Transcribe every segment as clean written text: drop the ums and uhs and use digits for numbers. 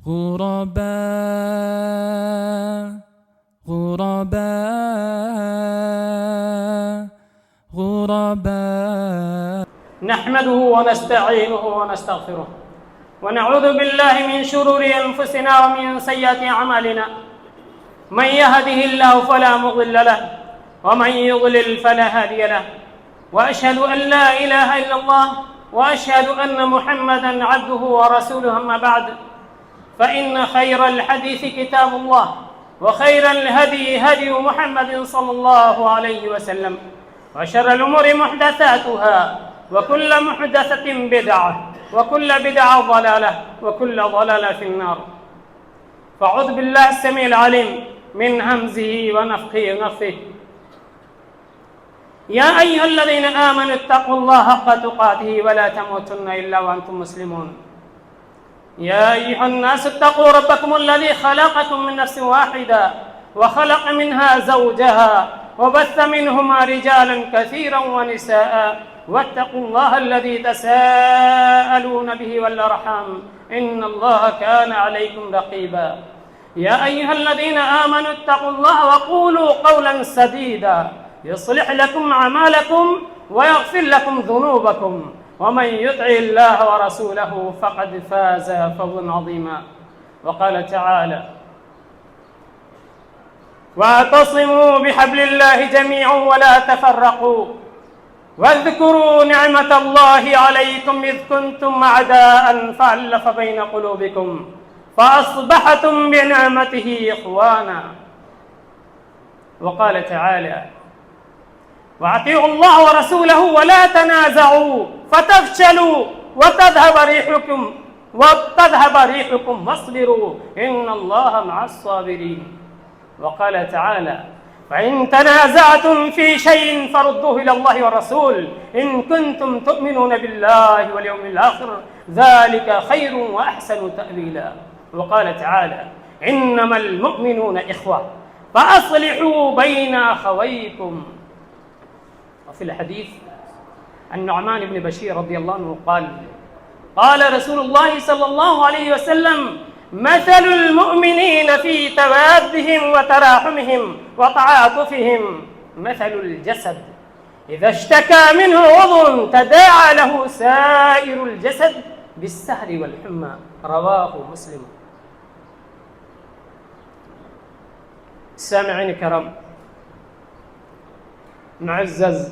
غرباء غرباء غرباء. نحمده ونستعينه ونستغفره ونعوذ بالله من شرور أنفسنا ومن سيئات أعمالنا. من يهده الله فلا مضل له ومن يضلل فلا هادي له، وأشهد أن لا إله إلا الله وأشهد أن محمدا عبده ورسوله. أما بعد، فإن خير الحديث كتاب الله، وخير الهدي هدي محمد صلى الله عليه وسلم، وشر الأمور محدثاتها، وكل محدثة بدعة، وكل بدعة ضلالة، وكل ضلالة في النار. فأعوذ بالله السميع العليم من همزه ونفخه ونفثه. يا أيها الذين آمنوا اتقوا الله حق تقاته ولا تموتن إلا وأنتم مسلمون. يا أيها الناس اتقوا ربكم الذي خلقكم من نفس واحدة وخلق منها زوجها وبث منهما رجالا كثيرا ونساء، واتقوا الله الذي تساءلون به والأرحام إن الله كان عليكم رقيبا. يا أيها الذين آمنوا اتقوا الله وقولوا قولا سديدا يصلح لكم أعمالكم ويغفر لكم ذنوبكم، ومن يطع الله ورسوله فقد فاز فوزا عظيما. وقال تعالى: واعتصموا بحبل الله جميعا ولا تفرقوا واذكروا نعمة الله عليكم إذ كنتم أعداء فألف بين قلوبكم فأصبحتم بنعمته إخوانا. وقال تعالى: وأطيعوا الله ورسوله ولا تنازعوا فتفشلوا وتذهب ريحكم واصبروا إن الله مع الصابرين. وقال تعالى: فإن تنازعتم في شيء فردوه إلى الله والرسول إن كنتم تؤمنون بالله واليوم الآخر ذلك خير وأحسن تأويلا. وقال تعالى: إنما المؤمنون إخوة فأصلحوا بين أخويكم. وفي الحديث النعمان بن بشير رضي الله عنه قال رسول الله صلى الله عليه وسلم: مثل المؤمنين في توادهم وتراحمهم وتعاطفهم مثل الجسد إذا اشتكى منه عضو تداعى له سائر الجسد بالسهر والحمى. رواه مسلم. سامعين الكرام، معزز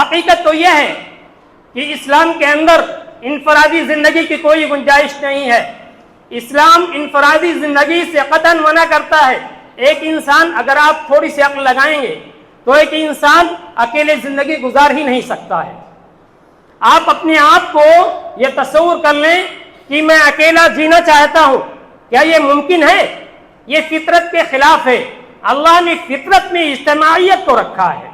حقیقت تو یہ ہے کہ اسلام کے اندر انفرادی زندگی کی کوئی گنجائش نہیں ہے. اسلام انفرادی زندگی سے قطعاً منع کرتا ہے. ایک انسان، اگر آپ تھوڑی سی عقل لگائیں گے تو ایک انسان اکیلے زندگی گزار ہی نہیں سکتا ہے. آپ اپنے آپ کو یہ تصور کر لیں کہ میں اکیلا جینا چاہتا ہوں، کیا یہ ممکن ہے؟ یہ فطرت کے خلاف ہے. اللہ نے فطرت میں اجتماعیت کو رکھا ہے.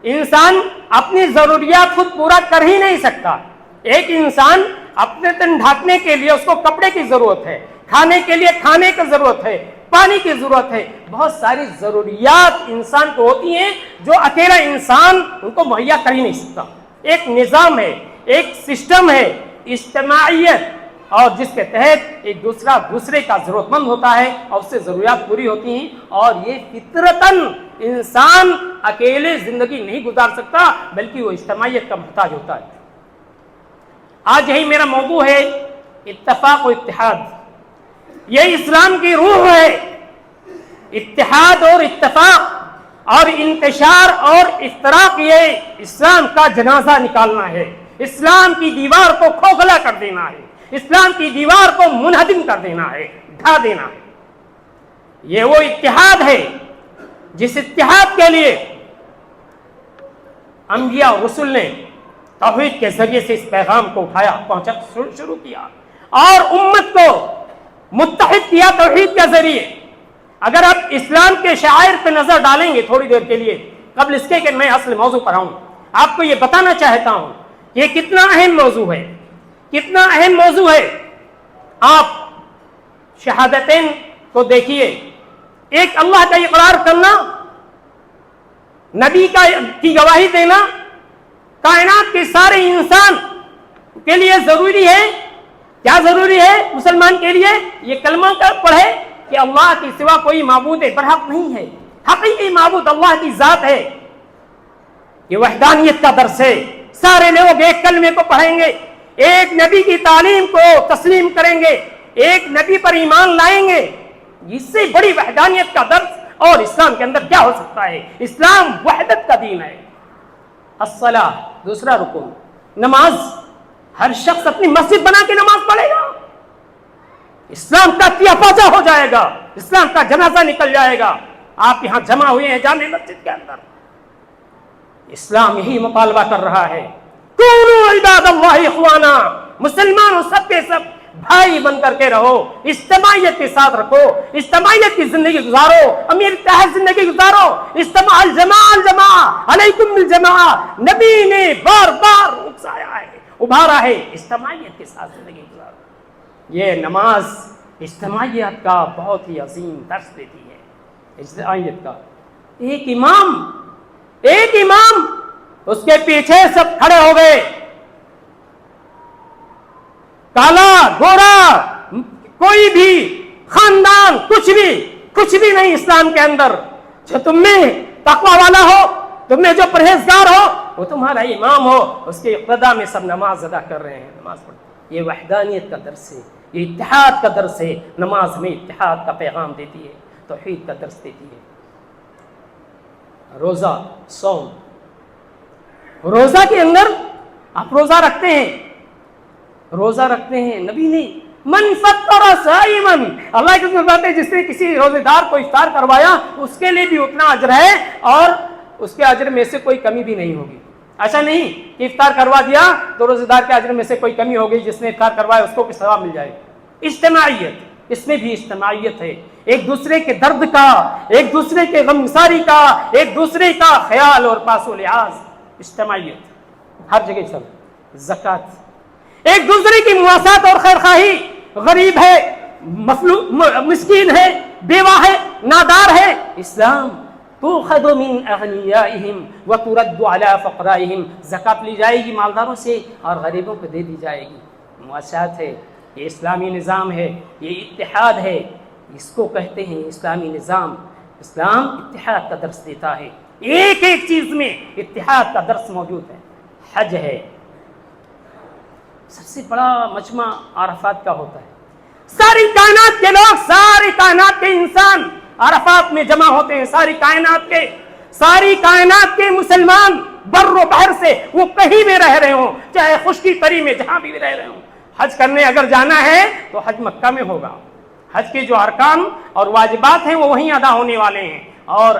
انسان اپنی ضروریات خود پورا کر ہی نہیں سکتا. ایک انسان اپنے تن ڈھانکنے کے لیے اس کو کپڑے کی ضرورت ہے، کھانے کے لیے کھانے کی ضرورت ہے، پانی کی ضرورت ہے. بہت ساری ضروریات انسان کو ہوتی ہیں جو اکیلا انسان ان کو مہیا کر ہی نہیں سکتا. ایک نظام ہے، ایک سسٹم ہے، اجتماعیت، اور جس کے تحت ایک دوسرے کا ضرورت مند ہوتا ہے اور اس سے ضروریات پوری ہوتی ہیں. اور یہ فطرتاً انسان اکیلے زندگی نہیں گزار سکتا بلکہ وہ اجتماعیت کا محتاج ہوتا ہے. آج یہی میرا موضوع ہے، اتفاق و اتحاد. یہ اسلام کی روح ہے. اتحاد اور اتفاق اور انتشار اور افتراق، یہ اسلام کا جنازہ نکالنا ہے. اسلام کی دیوار کو کھوکھلا کر دینا ہے. اسلام کی دیوار کو منہدم کر دینا ہے، ڈھا دینا ہے. یہ وہ اتحاد ہے جس اتحاد کے لیے انبیاء اور رسول نے توحید کے ذریعے سے اس پیغام کو اٹھایا، پہنچا شروع کیا اور امت کو متحد کیا توحید کے ذریعے. اگر آپ اسلام کے شعائر پہ نظر ڈالیں گے تھوڑی دیر کے لیے، قبل اس کے کہ میں اصل موضوع پر آؤں، آپ کو یہ بتانا چاہتا ہوں کہ یہ کتنا اہم موضوع ہے، کتنا اہم موضوع ہے. آپ شہادتین کو دیکھیے. ایک اللہ کا اقرار کرنا، نبی کی گواہی دینا کائنات کے سارے انسان کے لیے ضروری ہے. کیا ضروری ہے مسلمان کے لیے؟ یہ کلمہ کا پڑھے کہ اللہ کے سوا کوئی معبود برحق نہیں ہے. حقیقی معبود اللہ کی ذات ہے. یہ وحدانیت کا درس ہے. سارے لوگ ایک کلمے کو پڑھیں گے، ایک نبی کی تعلیم کو تسلیم کریں گے، ایک نبی پر ایمان لائیں گے. اس سے بڑی وحدانیت کا درس اور اسلام کے اندر کیا ہو سکتا ہے؟ اسلام وحدت کا دین ہے. الصلاۃ، دوسرا رکن، نماز. ہر شخص اپنی مسجد بنا کے نماز پڑھے گا، اسلام کا کیا پاچا ہو جائے گا، اسلام کا جنازہ نکل جائے گا. آپ یہاں جمع ہوئے ہیں جامع مسجد کے اندر. اسلام یہی مطالبہ کر رہا ہے، کونوا عباد اللہ اخوانا. مسلمانوں سب کے سب بھائی بن کر کے رہو، اجتماعیت کے ساتھ رکھو، اجتماعیت کی زندگی گزارو، امیر اتحاد زندگی گزارو. اجتماع الجماع علیکم بالجماع. نبی نے بار بار اکسایا ہے، ابھارا ہے، اجتماعیت کے ساتھ زندگی گزارو. یہ نماز اجتماعیت کا بہت ہی عظیم درس دیتی ہے. اجتماعیت کا ایک امام اس کے پیچھے سب کھڑے ہو گئے. کالا گورا کوئی بھی خاندان کچھ بھی نہیں اسلام کے اندر. جو تم میں تقوی والا ہو، تم میں جو پرہیزگار ہو، وہ تمہارا امام ہو. اس کے اقتداء میں سب نماز ادا کر رہے ہیں، نماز پڑھ. یہ وحدانیت کا درس ہے، یہ اتحاد کا درس ہے. نماز ہمیں اتحاد کا پیغام دیتی ہے، توحید کا درس دیتی ہے. روزہ، صوم. روزہ کے اندر آپ روزہ رکھتے ہیں. نبی نے من فطر صائما، اللہ کی بات ہے، جس نے کسی روزے دار کو افطار کروایا اس کے لیے بھی اتنا اجر ہے اور اس کے اجر میں سے کوئی کمی بھی نہیں ہوگی. ایسا نہیں کہ افطار کروا دیا تو روزے دار کے اجر میں سے کوئی کمی ہو گئی، جس نے افطار کروایا اس کو بھی ثواب مل جائے. اجتماعیت، اس میں بھی اجتماعیت ہے. ایک دوسرے کے درد کا، ایک دوسرے کے غمگساری کا، ایک دوسرے کا خیال اور پاس و لحاظ. اجتماعیت ہر جگہ چل. زکوٰۃ، ایک دوسرے کی مواسات اور خیر خواہی. غریب ہے، مسکین ہے، بیوہ ہے، نادار ہے. اسلام تؤخذ من اغنیائہم وترد علی فقرائہم. زکوٰۃ لی جائے گی مالداروں سے اور غریبوں کو دے دی جائے گی. مواسات ہے. یہ اسلامی نظام ہے، یہ اتحاد ہے. اس کو کہتے ہیں اسلامی نظام. اسلام اتحاد کا درس دیتا ہے. ایک چیز میں اتحاد کا درس موجود ہے. حج ہے. سب سے بڑا مجمع عرفات کا ہوتا ہے. ساری کائنات کے لوگ، ساری کائنات کے انسان عرفات میں جمع ہوتے ہیں. ساری کائنات کے مسلمان بر و بحر سے وہ کہیں بھی رہ رہے ہوں، چاہے خشکی تری میں جہاں بھی رہ رہے ہوں، حج کرنے اگر جانا ہے تو حج مکہ میں ہوگا۔ حج کے جو ارکان اور واجبات ہیں وہ وہیں ادا ہونے والے ہیں، اور